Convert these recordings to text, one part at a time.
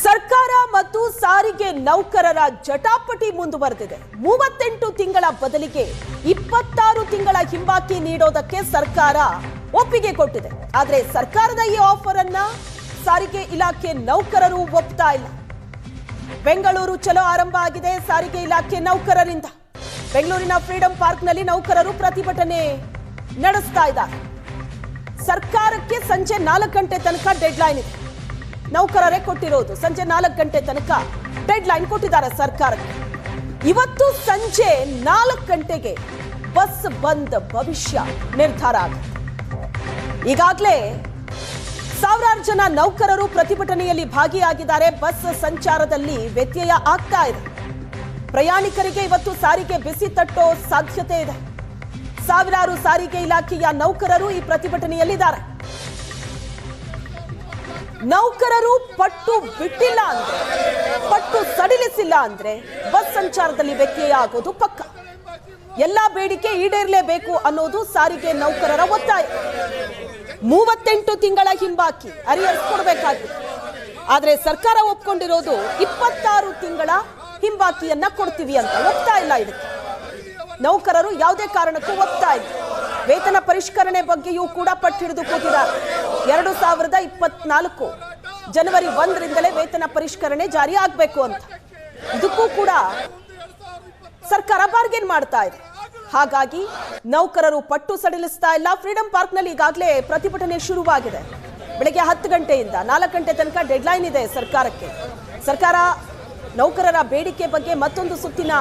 ಸರ್ಕಾರ ಮತ್ತು ಸಾರಿಗೆ ನೌಕರರ ಜಟಾಪಟಿ ಮುಂದುವರೆದಿದೆ. 38 ತಿಂಗಳ ಬದಲಿಗೆ 26 ತಿಂಗಳ ಹಿಂಬಾಕಿ ನೀಡೋದಕ್ಕೆ ಸರ್ಕಾರ ಒಪ್ಪಿಗೆ ಕೊಟ್ಟಿದೆ. ಆದರೆ ಸರ್ಕಾರದ ಈ ಆಫರ್ ಅನ್ನ ಸಾರಿಗೆ ಇಲಾಖೆ ನೌಕರರು ಒಪ್ತಾ ಇಲ್ಲ. ಬೆಂಗಳೂರು ಚಲೋ ಆರಂಭ ಆಗಿದೆ ಸಾರಿಗೆ ಇಲಾಖೆ ನೌಕರರಿಂದ. ಬೆಂಗಳೂರಿನ ಫ್ರೀಡಂ ಪಾರ್ಕ್ನಲ್ಲಿ ನೌಕರರು ಪ್ರತಿಭಟನೆ ನಡೆಸ್ತಾ ಇದ್ದಾರೆ. ಸರ್ಕಾರಕ್ಕೆ ಸಂಜೆ 4 ಗಂಟೆ ತನಕ ಡೆಡ್ಲೈನ್ ಇದೆ. ನೌಕರರೇ ಕೊಟ್ಟಿರೋದು ಸಂಜೆ 4 ಗಂಟೆ ತನಕ ಡೆಡ್ಲೈನ್ ಕೊಟ್ಟಿದ್ದಾರೆ ಸರ್ಕಾರಕ್ಕೆ. ಇವತ್ತು ಸಂಜೆ 4 ಗಂಟೆಗೆ ಬಸ್ ಬಂದ್ ಭವಿಷ್ಯ ನಿರ್ಧಾರ ಆಗುತ್ತೆ. ಈಗಾಗಲೇ ಸಾವಿರಾರು ಜನ ನೌಕರರು ಪ್ರತಿಭಟನೆಯಲ್ಲಿ ಭಾಗಿಯಾಗಿದ್ದಾರೆ. ಬಸ್ ಸಂಚಾರದಲ್ಲಿ ವ್ಯತ್ಯಯ ಆಗ್ತಾ ಇದೆ. ಪ್ರಯಾಣಿಕರಿಗೆ ಇವತ್ತು ಸಾರಿಗೆ ಬಿಸಿ ತಟ್ಟೋ ಸಾಧ್ಯತೆ ಇದೆ. ಸಾವಿರಾರು ಸಾರಿಗೆ ಇಲಾಖೆಯ ನೌಕರರು ಈ ಪ್ರತಿಭಟನೆಯಲ್ಲಿದ್ದಾರೆ. ನೌಕರರು ಪಟ್ಟು ಬಿಟ್ಟಿಲ್ಲ ಅಂದ್ರೆ, ಪಟ್ಟು ಸಡಿಲಿಸಿಲ್ಲ ಅಂದ್ರೆ ಬಸ್ ಸಂಚಾರದಲ್ಲಿ ವ್ಯತ್ಯಯ ಆಗೋದು ಪಕ್ಕ. ಎಲ್ಲಾ ಬೇಡಿಕೆ ಈಡೇರಲೇಬೇಕು ಅನ್ನೋದು ಸಾರಿಗೆ ನೌಕರರ ಒತ್ತಾಯ. 38 ತಿಂಗಳ ಹಿಂಬಾಕಿ ಅರಿಯರ್ಸ್ ಕೊಡಬೇಕಾಗಿತ್ತು. ಆದ್ರೆ ಸರ್ಕಾರ ಒಪ್ಕೊಂಡಿರೋದು 26 ತಿಂಗಳ ಹಿಂಬಾಕಿಯನ್ನ ಕೊಡ್ತೀವಿ ಅಂತ. ಒಪ್ತಾ ಇಲ್ಲ ಇದಕ್ಕೆ ನೌಕರರು, ಯಾವುದೇ ಕಾರಣಕ್ಕೂ ಒಪ್ತಾ ಇಲ್ಲ. ವೇತನ ಪರಿಷ್ಕರಣೆ ಬಗ್ಗೆಯೂ ಕೂಡ ಪಟ್ಟಿಡಿದು ಕೂತಿದ್ದಾರೆ. 2024 ಜನವರಿ 1ರಿಂದಲೇ ವೇತನ ಪರಿಷ್ಕರಣೆ ಜಾರಿ ಆಗಬೇಕು ಅಂತ. ಇದಕ್ಕೂ ಕೂಡ ಸರ್ಕಾರ ಬಾರ್ಗೇನ್ ಮಾಡ್ತಾ ಇದೆ. ಹಾಗಾಗಿ ನೌಕರರು ಪಟ್ಟು ಸಡಿಲಿಸ್ತಾ ಇಲ್ಲ. ಫ್ರೀಡಂ ಪಾರ್ಕ್ನಲ್ಲಿ ಈಗಾಗಲೇ ಪ್ರತಿಭಟನೆ ಶುರುವಾಗಿದೆ. ಬೆಳಗ್ಗೆ 10 ಗಂಟೆಯಿಂದ 4 ಗಂಟೆ ತನಕ ಡೆಡ್ಲೈನ್ ಇದೆ ಸರ್ಕಾರಕ್ಕೆ. ಸರ್ಕಾರ ನೌಕರರ ಬೇಡಿಕೆ ಬಗ್ಗೆ ಮತ್ತೊಂದು ಸುತ್ತಿನ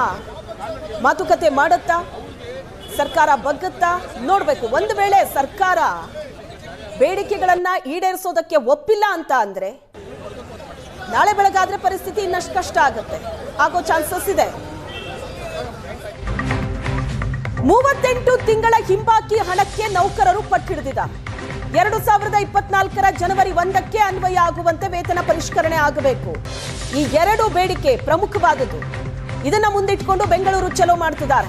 ಮಾತುಕತೆ ಮಾಡುತ್ತಾ, ಸರ್ಕಾರ ಬಗ್ಗುತ್ತಾ ನೋಡ್ಬೇಕು. ಒಂದು ವೇಳೆ ಸರ್ಕಾರ ಬೇಡಿಕೆಗಳನ್ನ ಈಡೇರಿಸೋದಕ್ಕೆ ಒಪ್ಪಿಲ್ಲ ಅಂತ ಅಂದ್ರೆ ನಾಳೆ ಬೆಳಗಾದ್ರೆ ಪರಿಸ್ಥಿತಿ ಇನ್ನಷ್ಟು ಕಷ್ಟ ಆಗುತ್ತೆ, ಆಗೋ ಚಾನ್ಸಸ್ ಇದೆ. 38 ತಿಂಗಳ ಹಿಂಬಾಕಿ ಹಣಕ್ಕೆ ನೌಕರರು ಪಟ್ಟಿಡಿದಿದ್ದಾರೆ. 2024 ಜನವರಿ 1ಕ್ಕೆ ಅನ್ವಯ ಆಗುವಂತೆ ವೇತನ ಪರಿಷ್ಕರಣೆ ಆಗಬೇಕು. ಈ 2 ಬೇಡಿಕೆ ಪ್ರಮುಖವಾದದ್ದು. ಇದನ್ನ ಮುಂದಿಟ್ಕೊಂಡು ಬೆಂಗಳೂರು ಚಲೋ ಮಾಡ್ತಿದ್ದಾರೆ.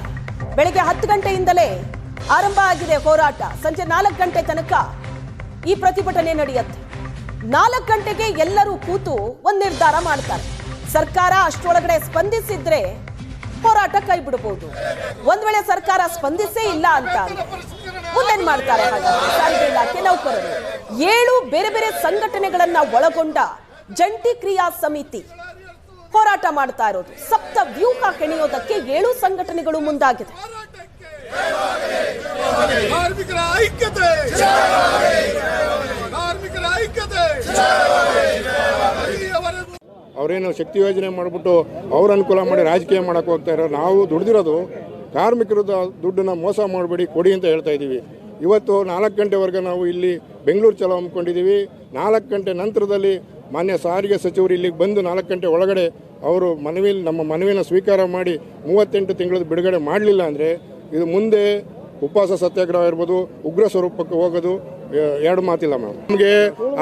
ಬೆಳಗ್ಗೆ 10 ಗಂಟೆಯಿಂದಲೇ ಆರಂಭ ಆಗಿದೆ ಹೋರಾಟ. ಸಂಜೆ 4 ಗಂಟೆ ತನಕ ಈ ಪ್ರತಿಭಟನೆ ನಡೆಯುತ್ತೆ. 4 ಗಂಟೆಗೆ ಎಲ್ಲರೂ ಕೂತು ಒಂದು ನಿರ್ಧಾರ ಮಾಡ್ತಾರೆ. ಸರ್ಕಾರ ಅಷ್ಟರೊಳಗಡೆ ಸ್ಪಂದಿಸಿದ್ರೆ ಹೋರಾಟ ಕೈ ಬಿಡಬಹುದು. ಒಂದ್ ವೇಳೆ ಸರ್ಕಾರ ಸ್ಪಂದಿಸೇ ಇಲ್ಲ ಅಂತ ಮುಂದೇನ್ ಮಾಡ್ತಾರೆ? ಸಾರಿಗೆ ಇಲಾಖೆ ನೌಕರರು 7 ಬೇರೆ ಬೇರೆ ಸಂಘಟನೆಗಳನ್ನ ಒಳಗೊಂಡ ಜಂಟಿ ಕ್ರಿಯಾ ಸಮಿತಿ ಹೋರಾಟ ಮಾಡ್ತಾ ಇರೋದು. ಸಪ್ತ ವ್ಯೂಹ ಹೆಣೆಯೋದಕ್ಕೆ 7 ಸಂಘಟನೆಗಳು ಮುಂದಾಗಿದೆ. ಅವರೇನು ಶಕ್ತಿ ಯೋಜನೆ ಮಾಡಿಬಿಟ್ಟು ಅವ್ರ ಅನುಕೂಲ ಮಾಡಿ ರಾಜಕೀಯ ಮಾಡಕ್ಕೆ ಹೋಗ್ತಾ ಇರೋ. ನಾವು ದುಡ್ದಿರೋದು ಕಾರ್ಮಿಕರ ದುಡ್ಡನ್ನ ಮೋಸ ಮಾಡಬೇಡಿ, ಕೊಡಿ ಅಂತ ಹೇಳ್ತಾ ಇದ್ದೀವಿ. ಇವತ್ತು 4 ಗಂಟೆವರೆಗೆ ನಾವು ಇಲ್ಲಿ ಬೆಂಗಳೂರು ಚಲೋ ಹಮ್ಮಿಕೊಂಡಿದ್ದೀವಿ. 4 ಗಂಟೆ ನಂತರದಲ್ಲಿ ಮಾನ್ಯ ಸಾರಿಗೆ ಸಚಿವರು ಇಲ್ಲಿಗೆ ಬಂದು 4 ಗಂಟೆ ಒಳಗಡೆ ಅವರು ನಮ್ಮ ಮನವಿನ ಸ್ವೀಕಾರ ಮಾಡಿ 38 ತಿಂಗಳದ ಬಿಡುಗಡೆ ಮಾಡಲಿಲ್ಲ ಅಂದರೆ ಇದು ಮುಂದೆ ಉಪವಾಸ ಸತ್ಯಾಗ್ರಹ ಇರ್ಬೋದು, ಉಗ್ರ ಸ್ವರೂಪಕ್ಕೆ ಹೋಗೋದು ಎರಡು ಮಾತಿಲ್ಲ ಮ್ಯಾಮ್. ನಮಗೆ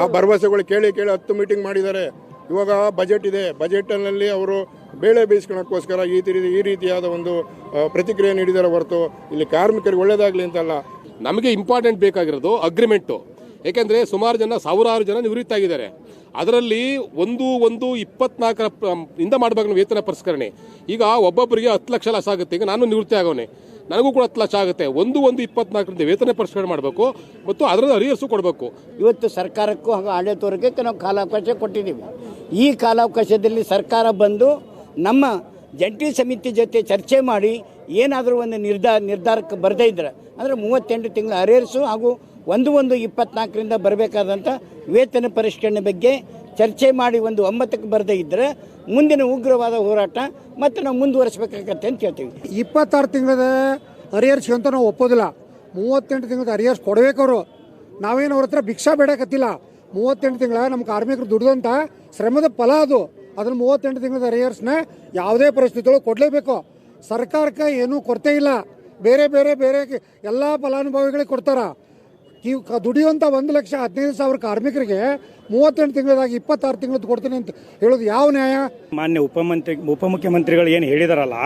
ಆ ಭರವಸೆಗಳು ಕೇಳಿ 10 ಮೀಟಿಂಗ್ ಮಾಡಿದ್ದಾರೆ. ಇವಾಗ ಬಜೆಟ್ ಇದೆ, ಬಜೆಟ್ನಲ್ಲಿ ಅವರು ಬೇಳೆ ಬೇಯಿಸ್ಕೊಳಕ್ಕೋಸ್ಕರ ಈ ರೀತಿಯಾದ ಒಂದು ಪ್ರತಿಕ್ರಿಯೆ ನೀಡಿದ್ದಾರೆ ಹೊರತು ಇಲ್ಲಿ ಕಾರ್ಮಿಕರಿಗೆ ಒಳ್ಳೇದಾಗಲಿ ಅಂತಲ್ಲ. ನಮಗೆ ಇಂಪಾರ್ಟೆಂಟ್ ಬೇಕಾಗಿರೋದು ಅಗ್ರಿಮೆಂಟು. ಏಕೆಂದರೆ ಸುಮಾರು ಜನ, ಸಾವಿರಾರು ಜನ ನಿವೃತ್ತಿ ಆಗಿದ್ದಾರೆ. ಅದರಲ್ಲಿ 1/1/24 ಮಾಡಬೇಕು ವೇತನ ಪರಿಷ್ಕರಣೆ. ಈಗ ಒಬ್ಬೊಬ್ಬರಿಗೆ 10 ಲಕ್ಷ ಲಾಸ್ ಆಗುತ್ತೆ. ಈಗ ನಾನು ನಿವೃತ್ತಿ ಆಗೋನೆ, ನನಗೂ ಕೂಡ 10 ಲಕ್ಷ ಆಗುತ್ತೆ. 1/1/24 ವೇತನ ಪರಿಷ್ಕರಣೆ ಮಾಡಬೇಕು ಮತ್ತು ಅದರ ಅರಿಯರ್ಸು ಕೊಡಬೇಕು. ಇವತ್ತು ಸರ್ಕಾರಕ್ಕೂ ಹಾಗೂ ಆಡಳಿತವರ್ಗಕ್ಕೆ ನಾವು ಕಾಲಾವಕಾಶ ಕೊಟ್ಟಿದ್ದೀವಿ. ಈ ಕಾಲಾವಕಾಶದಲ್ಲಿ ಸರ್ಕಾರ ಬಂದು ನಮ್ಮ ಜಂಟಿ ಸಮಿತಿ ಜೊತೆ ಚರ್ಚೆ ಮಾಡಿ ಏನಾದರೂ ಒಂದು ನಿರ್ಧಾರಕ್ಕೆ ಬರದೇ ಇದ್ರೆ ಅಂದರೆ 38 ತಿಂಗಳ ಅರಿಯರ್ಸು ಹಾಗೂ 1/1/24 ಬರಬೇಕಾದಂಥ ವೇತನ ಪರಿಷ್ಕರಣೆ ಬಗ್ಗೆ ಚರ್ಚೆ ಮಾಡಿ ಒಂದು ಒಮ್ಮತಕ್ಕೆ ಬರದೇ ಇದ್ದರೆ ಮುಂದಿನ ಉಗ್ರವಾದ ಹೋರಾಟ ಮತ್ತು ನಾವು ಮುಂದುವರಿಸಬೇಕಾಗತ್ತೆ ಅಂತ ಹೇಳ್ತೀವಿ. 26 ತಿಂಗಳದ ಅರಿಯರ್ಸ್ ಅಂತ ನಾವು ಒಪ್ಪೋದಿಲ್ಲ. 38 ತಿಂಗಳದ ಅರಿಯರ್ಸ್ ಕೊಡಬೇಕವರು. ನಾವೇನು ಅವ್ರ ಹತ್ರ ಭಿಕ್ಷಾ ಬೇಡಕತ್ತಿಲ್ಲ. 38 ತಿಂಗಳ ನಮ್ಮ ಕಾರ್ಮಿಕರು ದುಡಿದಂಥ ಶ್ರಮದ ಫಲ ಅದು. ಅದನ್ನು 38 ತಿಂಗಳದ ಅರಿಯರ್ಸ್ನ ಯಾವುದೇ ಪರಿಸ್ಥಿತಿಯೊಳಗೆ ಕೊಡಲೇಬೇಕು. ಸರ್ಕಾರಕ್ಕೆ ಏನೂ ಕೊರತೆ ಇಲ್ಲ. ಬೇರೆ ಬೇರೆ ಬೇರೆ ಎಲ್ಲ ಫಲಾನುಭವಿಗಳಿಗೆ ಕೊಡ್ತಾರ. ದುಡಿಯುವಂಥ 1,15,000 ಕಾರ್ಮಿಕರಿಗೆ 38 ತಿಂಗಳದಾಗಿ 26 ತಿಂಗಳದ್ದು ಕೊಡ್ತೀನಿ ಅಂತ ಹೇಳೋದು ಯಾವ ನ್ಯಾಯ? ಮಾನ್ಯ ಉಪಮುಖ್ಯಮಂತ್ರಿಗಳು ಏನು ಹೇಳಿದಾರಲ್ಲ,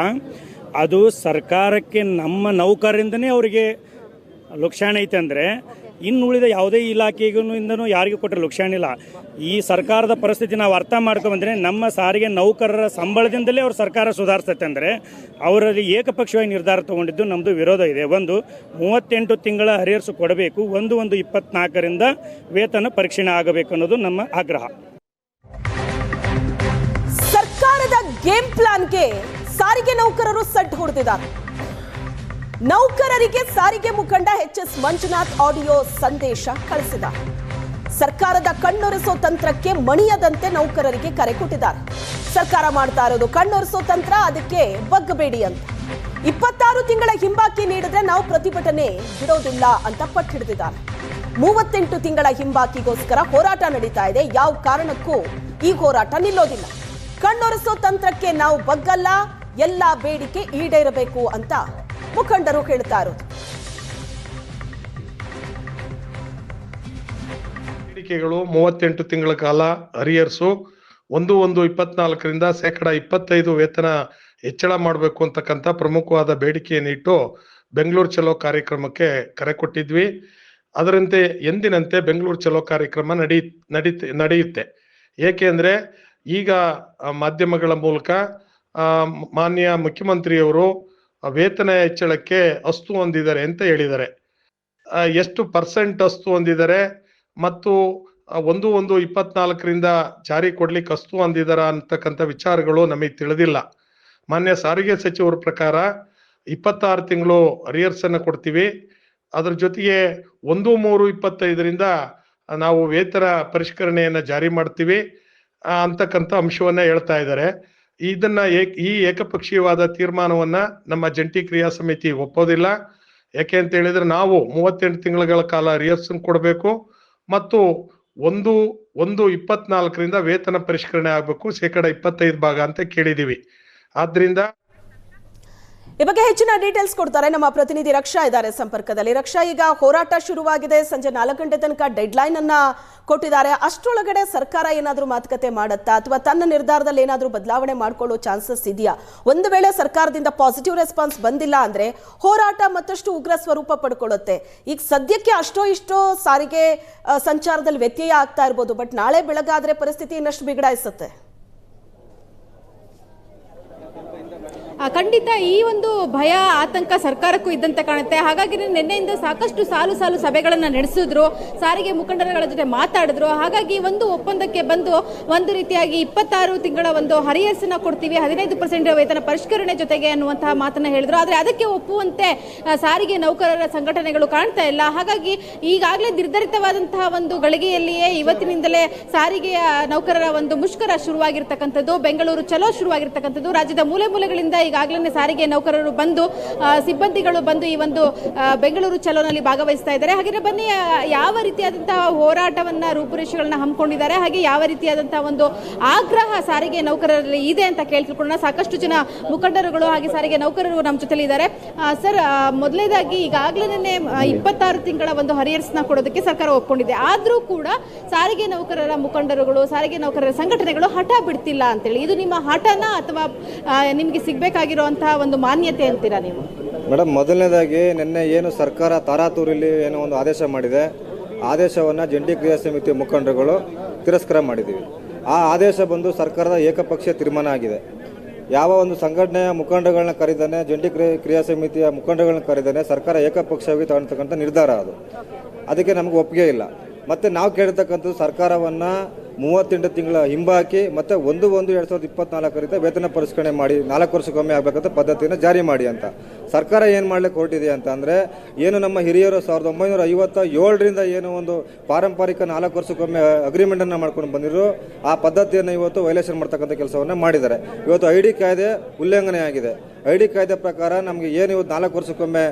ಅದು ಸರ್ಕಾರಕ್ಕೆ ನಮ್ಮ ನೌಕರರಿಂದನೇ ಅವರಿಗೆ ಲಕ್ಷಣ ಐತೆ ಅಂದರೆ ಇನ್ನುಳಿದ ಯಾವುದೇ ಇಲಾಖೆಗೂ ಯಾರಿಗೂ ಕೊಟ್ಟರೆ ಲಕ್ಷಣಿಲ್ಲ. ಈ ಸರ್ಕಾರದ ಪರಿಸ್ಥಿತಿ ನಾವು ಅರ್ಥ ಮಾಡ್ಕೊಂಡ್ಬಂದರೆ ನಮ್ಮ ಸಾರಿಗೆ ನೌಕರರ ಸಂಬಳದಿಂದಲೇ ಅವ್ರ ಸರ್ಕಾರ ಸುಧಾರಿಸ್ತೈತೆ ಅಂದರೆ ಅವರಲ್ಲಿ ಏಕಪಕ್ಷವಾಗಿ ನಿರ್ಧಾರ ತಗೊಂಡಿದ್ದು ನಮ್ಮದು ವಿರೋಧ ಇದೆ. 38 ತಿಂಗಳ ಹರಿಯರ್ಸು ಕೊಡಬೇಕು, 1/1/24ರಿಂದ ವೇತನ ಪರೀಕ್ಷಣೆ ಆಗಬೇಕು ಅನ್ನೋದು ನಮ್ಮ ಆಗ್ರಹ. ಸರ್ಕಾರದ ಗೇಮ್ ಪ್ಲಾನ್ಗೆ ಸಾರಿಗೆ ನೌಕರರು ಸಡ್ಡು ಹೊಡೆದಿದ್ದಾರೆ. ನೌಕರರಿಗೆ ಸಾರಿಗೆ ಮುಖಂಡ ಎಚ್.ಎಸ್. ಮಂಜುನಾಥ್ ಆಡಿಯೋ ಸಂದೇಶ ಕಳಿಸಿದ. ಸರ್ಕಾರದ ಕಣ್ಣೊರೆಸೋ ತಂತ್ರಕ್ಕೆ ಮಣಿಯದಂತೆ ನೌಕರರಿಗೆ ಕರೆ ಕೊಟ್ಟಿದ್ದಾರೆ. ಸರ್ಕಾರ ಮಾಡ್ತಾ ಇರೋದು ಕಣ್ಣೊರೆಸೋ ತಂತ್ರ, ಅದಕ್ಕೆ ಬಗ್ಗಬೇಡಿ ಅಂತ. 26 ತಿಂಗಳ ಹಿಂಬಾಕಿ ನೀಡಿದ್ರೆ ನಾವು ಪ್ರತಿಭಟನೆ ಬಿಡೋದಿಲ್ಲ ಅಂತ ಪಟ್ಟು ಹಿಡಿದಿದ್ದಾರೆ. 38 ತಿಂಗಳ ಹಿಂಬಾಕಿಗೋಸ್ಕರ ಹೋರಾಟ ನಡೀತಾ ಇದೆ. ಯಾವ ಕಾರಣಕ್ಕೂ ಈ ಹೋರಾಟ ನಿಲ್ಲೋದಿಲ್ಲ. ಕಣ್ಣೊರೆಸೋ ತಂತ್ರಕ್ಕೆ ನಾವು ಬಗ್ಗಲ್ಲ, ಎಲ್ಲ ಬೇಡಿಕೆ ಈಡೇರಬೇಕು ಅಂತ ಮುಖಂಡರು ಹೇಳ್ತಾ ಇರೋದು. ಬೇಡಿಕೆಗಳು 38 ತಿಂಗಳ ಕಾಲ ಹರಿಯರ್ಸು, 1/1/24ರಿಂದ 25% ವೇತನ ಹೆಚ್ಚಳ ಮಾಡಬೇಕು ಅಂತಕ್ಕಂಥ ಪ್ರಮುಖವಾದ ಬೇಡಿಕೆಯನ್ನಿಟ್ಟು ಬೆಂಗಳೂರು ಚಲೋ ಕಾರ್ಯಕ್ರಮಕ್ಕೆ ಕರೆ ಕೊಟ್ಟಿದ್ವಿ. ಅದರಂತೆ ಎಂದಿನಂತೆ ಬೆಂಗಳೂರು ಚಲೋ ಕಾರ್ಯಕ್ರಮ ನಡೆಯುತ್ತೆ. ಏಕೆಂದ್ರೆ ಈಗ ಮಾಧ್ಯಮಗಳ ಮೂಲಕ ಮಾನ್ಯ ಮುಖ್ಯಮಂತ್ರಿಯವರು ವೇತನ ಹೆಚ್ಚಳಕ್ಕೆ ಅಸ್ತು ಹೊಂದಿದ್ದಾರೆ ಅಂತ ಹೇಳಿದ್ದಾರೆ. ಎಷ್ಟು ಪರ್ಸೆಂಟ್ ಅಸ್ತು ಹೊಂದಿದ್ದಾರೆ ಮತ್ತು 1/1/24ರಿಂದ ಜಾರಿ ಕೊಡ್ಲಿಕ್ಕೆ ಅಸ್ತು ಹೊಂದಿದಾರ ಅಂತಕ್ಕಂಥ ವಿಚಾರಗಳು ನಮಗೆ ತಿಳಿದಿಲ್ಲ. ಮಾನ್ಯ ಸಾರಿಗೆ ಸಚಿವರ ಪ್ರಕಾರ 26 ತಿಂಗಳು ಅರಿಯರ್ಸ್ ಅನ್ನ ಕೊಡ್ತೀವಿ, ಅದ್ರ ಜೊತೆಗೆ 1/3/25ರಿಂದ ನಾವು ವೇತನ ಪರಿಷ್ಕರಣೆಯನ್ನ ಜಾರಿ ಮಾಡ್ತೀವಿ ಅಂತಕ್ಕಂಥ ಅಂಶವನ್ನ ಹೇಳ್ತಾ ಇದ್ದಾರೆ. ಇದನ್ನ ಈ ಏಕಪಕ್ಷೀಯವಾದ ತೀರ್ಮಾನವನ್ನ ನಮ್ಮ ಜಂಟಿ ಕ್ರಿಯಾ ಸಮಿತಿ ಒಪ್ಪೋದಿಲ್ಲ. ಯಾಕೆ ಅಂತ ಹೇಳಿದ್ರೆ ನಾವು 38 ತಿಂಗಳ ಕಾಲ ಅರಿಯರ್ಸ್ ಕೊಡಬೇಕು ಮತ್ತು 1/1/24ರಿಂದ ವೇತನ ಪರಿಷ್ಕರಣೆ ಆಗಬೇಕು, 25% ಅಂತ ಕೇಳಿದೀವಿ. ಆದ್ರಿಂದ ಈ ಬಗ್ಗೆ ಹೆಚ್ಚಿನ ಡೀಟೇಲ್ಸ್ ಕೊಡ್ತಾರೆ ನಮ್ಮ ಪ್ರತಿನಿಧಿ ರಕ್ಷಾ ಇದ್ದಾರೆ ಸಂಪರ್ಕದಲ್ಲಿ. ರಕ್ಷಾ, ಈಗ ಹೋರಾಟ ಶುರುವಾಗಿದೆ, ಸಂಜೆ 4 ಗಂಟೆ ತನಕ ಡೆಡ್ ಲೈನ್ ಅನ್ನ ಕೊಟ್ಟಿದ್ದಾರೆ. ಅಷ್ಟರೊಳಗಡೆ ಸರ್ಕಾರ ಏನಾದ್ರೂ ಮಾತುಕತೆ ಮಾಡುತ್ತಾ ಅಥವಾ ತನ್ನ ನಿರ್ಧಾರದಲ್ಲಿ ಏನಾದ್ರೂ ಬದಲಾವಣೆ ಮಾಡ್ಕೊಳ್ಳೋ ಚಾನ್ಸಸ್ ಇದೆಯಾ? ಒಂದು ವೇಳೆ ಸರ್ಕಾರದಿಂದ ಪಾಸಿಟಿವ್ ರೆಸ್ಪಾನ್ಸ್ ಬಂದಿಲ್ಲ ಅಂದ್ರೆ ಹೋರಾಟ ಮತ್ತಷ್ಟು ಉಗ್ರ ಸ್ವರೂಪ ಪಡ್ಕೊಳ್ಳುತ್ತೆ. ಈಗ ಸದ್ಯಕ್ಕೆ ಅಷ್ಟೋ ಇಷ್ಟೋ ಸಾರಿಗೆ ಸಂಚಾರದಲ್ಲಿ ವ್ಯತ್ಯಯ ಆಗ್ತಾ ಇರ್ಬೋದು, ಬಟ್ ನಾಳೆ ಬೆಳಗಾದ್ರೆ ಪರಿಸ್ಥಿತಿ ಇನ್ನಷ್ಟು ಬಿಗಡಾಯಿಸುತ್ತೆ. ಖಂಡಿತ ಈ ಒಂದು ಭಯ ಆತಂಕ ಸರ್ಕಾರಕ್ಕೂ ಇದ್ದಂತೆ ಕಾಣುತ್ತೆ. ಹಾಗಾಗಿ ನಿನ್ನೆಯಿಂದ ಸಾಕಷ್ಟು ಸಾಲು ಸಭೆಗಳನ್ನು ನಡೆಸಿದ್ರು, ಸಾರಿಗೆ ಮುಖಂಡರುಗಳ ಜೊತೆ ಮಾತಾಡಿದ್ರು. ಹಾಗಾಗಿ ಒಂದು ಒಪ್ಪಂದಕ್ಕೆ ಬಂದು ಒಂದು ರೀತಿಯಾಗಿ 26 ತಿಂಗಳ ಒಂದು ಹರಿಯರ್ಸನ್ನ ಕೊಡ್ತೀವಿ, 15% ವೇತನ ಪರಿಷ್ಕರಣೆ ಜೊತೆಗೆ ಅನ್ನುವಂತಹ ಮಾತನ್ನ ಹೇಳಿದ್ರು. ಆದರೆ ಅದಕ್ಕೆ ಒಪ್ಪುವಂತೆ ಸಾರಿಗೆ ನೌಕರರ ಸಂಘಟನೆಗಳು ಕಾಣ್ತಾ ಇಲ್ಲ. ಹಾಗಾಗಿ ಈಗಾಗಲೇ ನಿರ್ಧರಿತವಾದಂತಹ ಒಂದು ಗಳಿಗೆಯಲ್ಲಿಯೇ ಇವತ್ತಿನಿಂದಲೇ ಸಾರಿಗೆಯ ನೌಕರರ ಒಂದು ಮುಷ್ಕರ ಶುರುವಾಗಿರ್ತಕ್ಕಂಥದ್ದು, ಬೆಂಗಳೂರು ಚಲೋ ಶುರುವಾಗಿರ್ತಕ್ಕಂಥದ್ದು. ರಾಜ್ಯದ ಮೂಲೆ ಮೂಲೆಗಳಿಂದ ಈಗಾಗಲೇ ಸಾರಿಗೆ ನೌಕರರು ಬಂದು ಸಿಬ್ಬಂದಿಗಳು ಬಂದು ಈ ಒಂದು ಬೆಂಗಳೂರು ಚಲೋನಲ್ಲಿ ಭಾಗವಹಿಸ್ತಾ ಇದ್ದಾರೆ. ಹಾಗೆ ಬನ್ನಿ, ಯಾವ ರೀತಿಯಾದಂತಹ ಹೋರಾಟವನ್ನ ರೂಪುರೇಷೆಗಳನ್ನ ಹಮ್ಮಿಕೊಂಡಿದ್ದಾರೆ, ಹಾಗೆ ಯಾವ ರೀತಿಯಾದಂತಹ ಒಂದು ಆಗ್ರಹ ಸಾರಿಗೆ ನೌಕರರಲ್ಲಿ ಇದೆ ಅಂತ ಕೇಳ್ತಿಳ್ಕೊಳ್ಳೋಣ. ಸಾಕಷ್ಟು ಜನ ಮುಖಂಡರುಗಳು ಹಾಗೆ ಸಾರಿಗೆ ನೌಕರರು ನಮ್ಮ ಜೊತೆಲಿ ಇದ್ದಾರೆ. ಸರ್, ಮೊದಲನೇದಾಗಿ ಈಗಾಗಲೇ 26 ತಿಂಗಳ ಒಂದು ಹರಿಯರ್ಸ್ನ ಕೊಡೋದಕ್ಕೆ ಸರ್ಕಾರ ಒಪ್ಕೊಂಡಿದೆ. ಆದ್ರೂ ಕೂಡ ಸಾರಿಗೆ ನೌಕರರ ಮುಖಂಡರುಗಳು, ಸಾರಿಗೆ ನೌಕರರ ಸಂಘಟನೆಗಳು ಹಠ ಬಿಡ್ತಿಲ್ಲ ಅಂತೇಳಿ, ಇದು ನಿಮ್ಮ ಹಠನ ಅಥವಾ ನಿಮ್ಗೆ ಸಿಗ್ಬೇಕಾಗಿರುವಂತಹ ಒಂದು ಮಾನ್ಯತೆ ಅಂತೀರಾ ನೀವು? ಮೇಡಮ್, ಮೊದಲನೇದಾಗಿ ನಿನ್ನೆ ಏನು ಸರ್ಕಾರ ತಾರಾತೂರಲ್ಲಿ ಏನೋ ಒಂದು ಆದೇಶ ಮಾಡಿದೆ, ಆದೇಶವನ್ನು ಜಂಟಿ ಕ್ರಿಯಾ ಸಮಿತಿ ಮುಖಂಡರುಗಳು ತಿರಸ್ಕಾರ ಮಾಡಿದ್ದೀವಿ. ಆ ಆದೇಶ ಬಂದು ಸರ್ಕಾರದ ಏಕಪಕ್ಷೀಯ ತೀರ್ಮಾನ ಆಗಿದೆ. ಯಾವ ಒಂದು ಸಂಘಟನೆಯ ಮುಖಂಡಗಳನ್ನ ಕರೆದಾನೆ, ಜಂಟಿ ಕ್ರಿಯಾ ಸಮಿತಿಯ ಮುಖಂಡಗಳನ್ನ ಕರೆದಾನೆ ಸರ್ಕಾರ ಏಕಪಕ್ಷವಾಗಿ ತಗೊಳ್ತಕ್ಕಂಥ ನಿರ್ಧಾರ ಅದು. ಅದಕ್ಕೆ ನಮಗೆ ಒಪ್ಪಿಗೆ ಇಲ್ಲ. ಮತ್ತು ನಾವು ಕೇಳಿರ್ತಕ್ಕಂಥದ್ದು ಸರ್ಕಾರವನ್ನು 38 ತಿಂಗಳ ಹಿಂಬಾಕಿ ಮತ್ತು 1/1/2024 ವೇತನ ಪರಿಷ್ಕರಣೆ ಮಾಡಿ 4 ವರ್ಷಕ್ಕೊಮ್ಮೆ ಆಗಬೇಕಂತ ಪದ್ಧತಿಯನ್ನು ಜಾರಿ ಮಾಡಿ ಅಂತ. ಸರ್ಕಾರ ಏನು ಮಾಡ್ಲಿಕ್ಕೆ ಹೊರಟಿದೆ ಅಂತ ಅಂದರೆ, ಏನು ನಮ್ಮ ಹಿರಿಯರು 1957ರಿಂದ ಏನು ಒಂದು ಪಾರಂಪರಿಕ 4 ವರ್ಷಕ್ಕೊಮ್ಮೆ ಅಗ್ರಿಮೆಂಟನ್ನು ಮಾಡ್ಕೊಂಡು ಬಂದಿರೋ ಆ ಪದ್ಧತಿಯನ್ನು ಇವತ್ತು ವೈಲೇಷನ್ ಮಾಡ್ತಕ್ಕಂಥ ಕೆಲಸವನ್ನು ಮಾಡಿದ್ದಾರೆ. ಇವತ್ತು ID ಕಾಯ್ದೆ ಉಲ್ಲಂಘನೆ ಆಗಿದೆ. ID ಕಾಯ್ದೆ ಪ್ರಕಾರ ನಮಗೆ ಏನು ಇವತ್ತು 4 ವರ್ಷಕ್ಕೊಮ್ಮೆ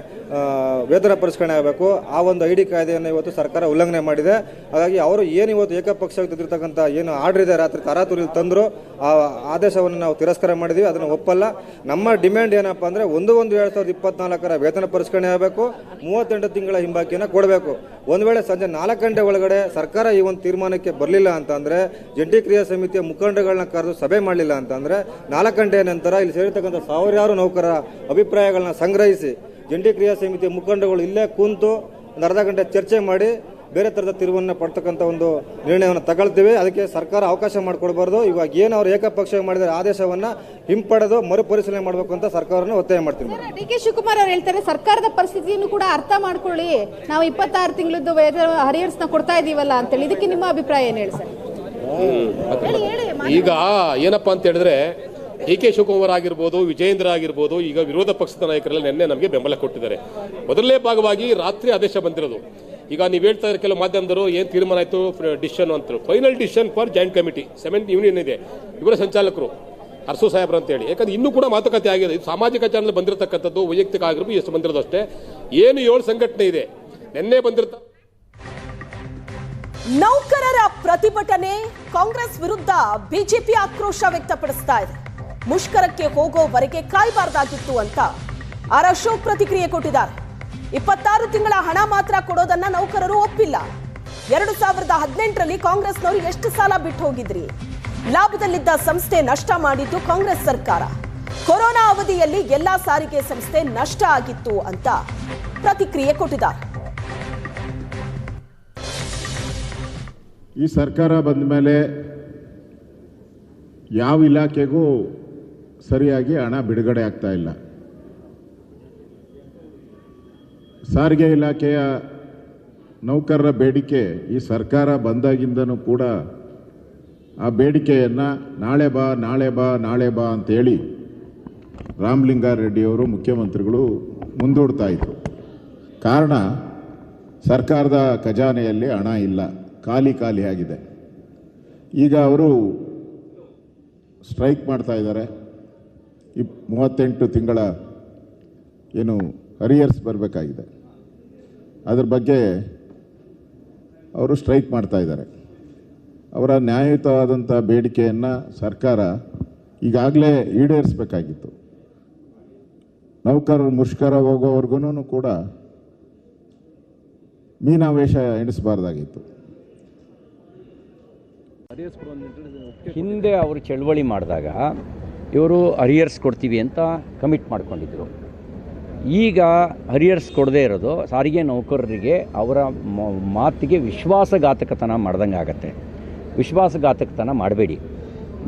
ವೇತನ ಪರಿಷ್ಕರಣೆ ಆಗಬೇಕು, ಆ ಒಂದು ID ಕಾಯ್ದೆಯನ್ನು ಇವತ್ತು ಸರ್ಕಾರ ಉಲ್ಲಂಘನೆ ಮಾಡಿದೆ. ಹಾಗಾಗಿ ಅವರು ಏನು ಇವತ್ತು ಏಕಪಕ್ಷವಾಗಿ ತಂದಿರ್ತಕ್ಕಂಥ ಏನು ಆರ್ಡರ್ ಇದೆ, ರಾತ್ರಿ ತಾರಾತುರಿಯಲ್ಲಿ ತಂದರು, ಆ ಆದೇಶವನ್ನು ನಾವು ತಿರಸ್ಕಾರ ಮಾಡಿದ್ವಿ. ಅದನ್ನು ಒಪ್ಪಲ್ಲ. ನಮ್ಮ ಡಿಮ್ಯಾಂಡ್ ಏನಪ್ಪ ಅಂದರೆ 1/1/2024 ವೇತನ ಪರಿಷ್ಕರಣೆ ಆಗಬೇಕು, 38 ತಿಂಗಳ ಹಿಂಬಾಕಿಯನ್ನು ಕೊಡಬೇಕು. ಒಂದು ವೇಳೆ ಸಂಜೆ 4 ಗಂಟೆ ಒಳಗಡೆ ಸರ್ಕಾರ ಈ ಒಂದು ತೀರ್ಮಾನಕ್ಕೆ ಬರಲಿಲ್ಲ ಅಂತಂದರೆ, ಜಂಟಿ ಕ್ರಿಯಾ ಸಮಿತಿಯ ಮುಖಂಡಗಳನ್ನ ಕರೆದು ಸಭೆ ಮಾಡಲಿಲ್ಲ ಅಂತಂದರೆ 4 ಗಂಟೆಯ ನಂತರ ಇಲ್ಲಿ ಸೇರಿರ್ತಕ್ಕಂಥ ಸಾವಿರಾರು ನೌಕರರ ಅಭಿಪ್ರಾಯಗಳನ್ನ ಸಂಗ್ರಹಿಸಿ ಜಂಟಿ ಕ್ರಿಯಾ ಸಮಿತಿಯ ಮುಖಂಡಗಳು ಇಲ್ಲೇ ಕೂತು ಒಂದು ಅರ್ಧ ಗಂಟೆ ಚರ್ಚೆ ಮಾಡಿ ಬೇರೆ ಥರದ ತಿರುವನ್ನು ಪಡ್ತಕ್ಕಂಥ ಒಂದು ನಿರ್ಣಯವನ್ನು ತಗೊಳ್ತೀವಿ. ಅದಕ್ಕೆ ಸರ್ಕಾರ ಅವಕಾಶ ಮಾಡಿಕೊಡ್ಬಾರ್ದು. ಇವಾಗ ಏನು ಅವ್ರು ಏಕಪಕ್ಷ ಮಾಡಿದರೆ ಆದೇಶವನ್ನು ಹಿಂಪಡೆದು ಮರುಪರಿಶೀಲನೆ ಮಾಡಬೇಕು ಅಂತ ಸರ್ಕಾರವನ್ನು ಒತ್ತಾಯ ಮಾಡ್ತೀನಿ. ಡಿ ಕೆ ಶಿವಕುಮಾರ್ ಅವರು ಹೇಳ್ತಾರೆ, ಸರ್ಕಾರದ ಪರಿಸ್ಥಿತಿಯನ್ನು ಕೂಡ ಅರ್ಥ ಮಾಡ್ಕೊಳ್ಳಿ, ನಾವು 26 ತಿಂಗಳದ್ದು ಹರಿಯರ್ಸ್ನ ಕೊಡ್ತಾ ಇದೀವಲ್ಲ ಅಂತೇಳಿ. ಇದಕ್ಕೆ ನಿಮ್ಮ ಅಭಿಪ್ರಾಯ ಏನು ಹೇಳಿ ಸರ್? ಈಗ ಏನಪ್ಪಾ ಅಂತ ಹೇಳಿದ್ರೆ, ಡಿ ಕೆ ಶಿವಕುಮಾರ್ ಆಗಿರ್ಬೋದು, ವಿಜಯೇಂದ್ರ ಆಗಿರ್ಬೋದು, ಈಗ ವಿರೋಧ ಪಕ್ಷದ ನಾಯಕರೆಲ್ಲ ನಿನ್ನೆ ನಮಗೆ ಬೆಂಬಲ ಕೊಟ್ಟಿದ್ದಾರೆ. ಮೊದಲನೇ ಭಾಗವಾಗಿ ರಾತ್ರಿ ಆದೇಶ ಬಂದಿರೋದು. ಈಗ ನೀವು ಹೇಳ್ತಾ ಇದ್ರೆ ಕೆಲವು ಮಾಧ್ಯಮದವರು ಏನು ತೀರ್ಮಾನ ಆಯಿತು ಡಿಸಿಷನ್ ಅಂತ. Final decision for joint committee 7 union ಇದೆ, ಇವರ ಸಂಚಾಲಕರು ಅರಸು ಸಾಹೇಬ್ರು ಅಂತ ಹೇಳಿ. ಯಾಕಂದ್ರೆ ಇನ್ನೂ ಕೂಡ ಮಾತುಕತೆ ಆಗಿದೆ. ಇದು ಸಾಮಾಜಿಕ ಚಾನಲ್ ಬಂದಿರತಕ್ಕಂಥದ್ದು, ವೈಯಕ್ತಿಕ ಆಗಿರ್ಬೋದು, ಎಷ್ಟು ಬಂದಿರೋದು ಅಷ್ಟೇ. ಏನು 7 ಸಂಘಟನೆ ಇದೆ ನಿನ್ನೆ ಬಂದಿರ್ತ. ನೌಕರರ ಪ್ರತಿಭಟನೆ, ಕಾಂಗ್ರೆಸ್ ವಿರುದ್ಧ ಬಿಜೆಪಿ ಆಕ್ರೋಶ ವ್ಯಕ್ತಪಡಿಸ್ತಾ ಇದೆ. ಮುಷ್ಕರಕ್ಕೆ ಹೋಗೋವರೆಗೆ ಕಾಯಬಾರ್ದಾಗಿತ್ತು ಅಂತ ಆರ್ ಅಶೋಕ್ ಪ್ರತಿಕ್ರಿಯೆ ಕೊಟ್ಟಿದ್ದಾರೆ. 26 ತಿಂಗಳ ಹಣ ಮಾತ್ರ ಕೊಡೋದನ್ನ ನೌಕರರು ಒಪ್ಪಿಲ್ಲ. 2018ರಲ್ಲಿ ಕಾಂಗ್ರೆಸ್ನವರು ಎಷ್ಟು ಸಾಲ ಬಿಟ್ಟು ಹೋಗಿದ್ರಿ? ಲಾಭದಲ್ಲಿದ್ದ ಸಂಸ್ಥೆ ನಷ್ಟ ಮಾಡಿದ್ದು ಕಾಂಗ್ರೆಸ್ ಸರ್ಕಾರ. ಕೊರೋನಾ ಅವಧಿಯಲ್ಲಿ ಎಲ್ಲಾ ಸಾರಿಗೆ ಸಂಸ್ಥೆ ನಷ್ಟ ಆಗಿತ್ತು ಅಂತ ಪ್ರತಿಕ್ರಿಯೆ ಕೊಟ್ಟಿದ್ದಾರೆ. ಈ ಸರ್ಕಾರ ಬಂದ ಮೇಲೆ ಯಾವ ಇಲಾಖೆಗೂ ಸರಿಯಾಗಿ ಹಣ ಬಿಡುಗಡೆ ಆಗ್ತಾ ಇಲ್ಲ. ಸಾರಿಗೆ ಇಲಾಖೆಯ ನೌಕರರ ಬೇಡಿಕೆ ಈ ಸರ್ಕಾರ ಬಂದಾಗಿಂದನೂ ಕೂಡ ಆ ಬೇಡಿಕೆಯನ್ನು ನಾಳೆ ಬಾ ನಾಳೆ ಬಾ ನಾಳೆ ಬಾ ಅಂತೇಳಿ ರಾಮಲಿಂಗಾರೆಡ್ಡಿಯವರು ಮುಖ್ಯಮಂತ್ರಿಗಳು ಮುಂದೂಡ್ತಾ ಇದ್ರು. ಕಾರಣ ಸರ್ಕಾರದ ಖಜಾನೆಯಲ್ಲಿ ಹಣ ಇಲ್ಲ, ಖಾಲಿ ಆಗಿದೆ. ಈಗ ಅವರು ಸ್ಟ್ರೈಕ್ ಮಾಡ್ತಾ ಇದ್ದಾರೆ. 38 ತಿಂಗಳ ಏನು ಅರಿಯರ್ಸ್ ಬರಬೇಕಾಗಿದೆ, ಅದ್ರ ಬಗ್ಗೆ ಅವರು ಸ್ಟ್ರೈಕ್ ಮಾಡ್ತಾ ಇದ್ದಾರೆ. ಅವರ ನ್ಯಾಯಯುತವಾದಂಥ ಬೇಡಿಕೆಯನ್ನು ಸರ್ಕಾರ ಈಗಾಗಲೇ ಈಡೇರಿಸಬೇಕಾಗಿತ್ತು. ನೌಕರರು ಮುಷ್ಕರ ಹೋಗೋವರೆಗೂ ಕೂಡ ಮೀನಾವೇಶ ಎಣಿಸಬಾರ್ದಾಗಿತ್ತು. ಹಿಂದೆ ಅವರು ಚಳವಳಿ ಮಾಡಿದಾಗ ಇವರು ಅರಿಯರ್ಸ್ ಕೊಡ್ತೀವಿ ಅಂತ ಕಮಿಟ್ ಮಾಡ್ಕೊಂಡಿದ್ರು. ಈಗ ಅರಿಯರ್ಸ್ ಕೊಡದೇ ಇರೋದು ಸಾರಿಗೆ ನೌಕರರಿಗೆ ಅವರ ಮಾತಿಗೆ ವಿಶ್ವಾಸಘಾತಕತನ ಮಾಡ್ದಂಗೆ ಆಗತ್ತೆ. ವಿಶ್ವಾಸಘಾತಕತನ ಮಾಡಬೇಡಿ.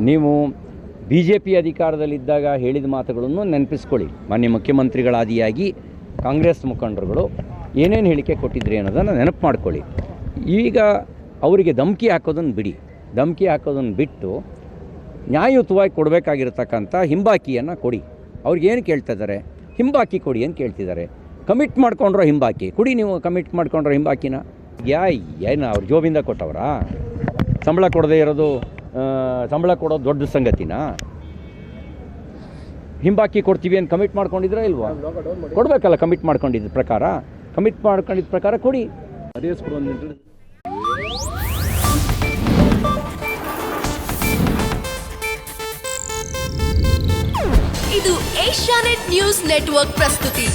ನೀವು BJP ಅಧಿಕಾರದಲ್ಲಿದ್ದಾಗ ಹೇಳಿದ ಮಾತುಗಳನ್ನು ನೆನಪಿಸ್ಕೊಳ್ಳಿ. ಮಾನ್ಯ ಮುಖ್ಯಮಂತ್ರಿಗಳಾದಿಯಾಗಿ ಕಾಂಗ್ರೆಸ್ ಮುಖಂಡರುಗಳು ಏನೇನು ಹೇಳಿಕೆ ಕೊಟ್ಟಿದ್ರಿ ಅನ್ನೋದನ್ನು ನೆನಪು ಮಾಡ್ಕೊಳ್ಳಿ. ಈಗ ಅವರಿಗೆ ಧಮಕಿ ಹಾಕೋದನ್ನು ಬಿಡಿ. ಧಮಕಿ ಹಾಕೋದನ್ನು ಬಿಟ್ಟು ನ್ಯಾಯಯುತವಾಗಿ ಕೊಡಬೇಕಾಗಿರ್ತಕ್ಕಂಥ ಹಿಂಬಾಕಿಯನ್ನು ಕೊಡಿ. ಅವ್ರಿಗೇನು ಕೇಳ್ತಾ ಇದ್ದಾರೆ? ಹಿಂಬಾಕಿ ಕೊಡಿ ಅಂತ ಕೇಳ್ತಿದ್ದಾರೆ. ಕಮಿಟ್ ಮಾಡ್ಕೊಂಡ್ರೋ ಹಿಂಬಾಕಿ ಕೊಡಿ. ನೀವು ಕಮಿಟ್ ಮಾಡ್ಕೊಂಡ್ರೋ ಹಿಂಬಾಕಿನ ಏನು ಅವ್ರ ಜೋಬಿಂದ ಕೊಟ್ಟವರಾ? ಸಂಬಳ ಕೊಡದೇ ಇರೋದು, ಸಂಬಳ ಕೊಡೋದು ದೊಡ್ಡ ಸಂಗತಿನಾ? ಹಿಂಬಾಕಿ ಕೊಡ್ತೀವಿ ಅಂತ ಕಮಿಟ್ ಮಾಡ್ಕೊಂಡಿದ್ರಾ ಇಲ್ವಾ? ಕೊಡಬೇಕಲ್ಲ. ಕಮಿಟ್ ಮಾಡ್ಕೊಂಡಿದ್ದ ಪ್ರಕಾರ ಕೊಡಿ. ಇದು ಏಷ್ಯಾನೆಟ್ ನ್ಯೂಸ್ ನೆಟ್ವರ್ಕ್ ಪ್ರಸ್ತುತಿ.